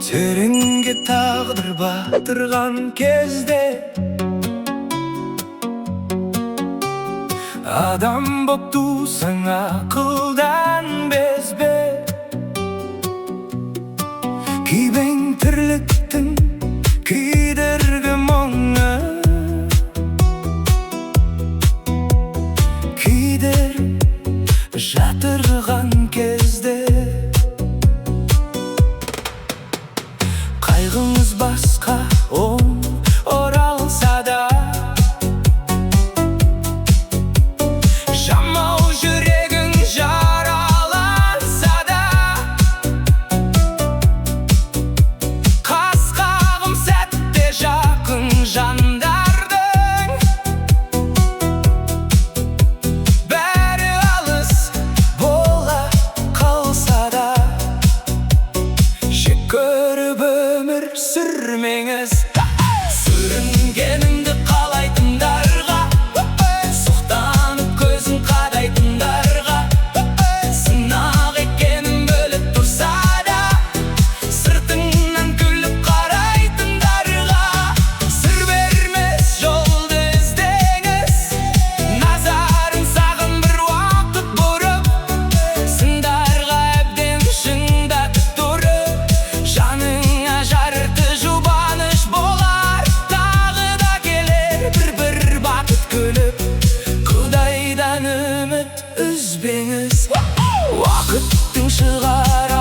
Тереңге тағдыр батырған кезде адам боп тусаң ақылдан безбе. Күйбең тірліктің күйдіргі мұңы, күйдір жатырған кезде қайғыңыз басқа оң оралса да, жамау жүрегің жараланса да, қас қағым сәтте жақын жандардың бәрі алыс бола қалса да, жек көріп өмір сүрмеңіз. Сүрінгеніңді қалайтындарға, сұқтанып көзін қадайтындарға, сынақ екенін бөліп тұрса да, сыртыңнан күліп қарайтындарға, сыр бермес жолды іздеңіз. Назарын сағын бір уақыт бұрып, сындарға әбден шындатып тұрып, жаныңа жарты жұбаныш болар, тағы да келер бір бақыт күліп. Құдайдан үміт үзбеңіз, уақыттың шығар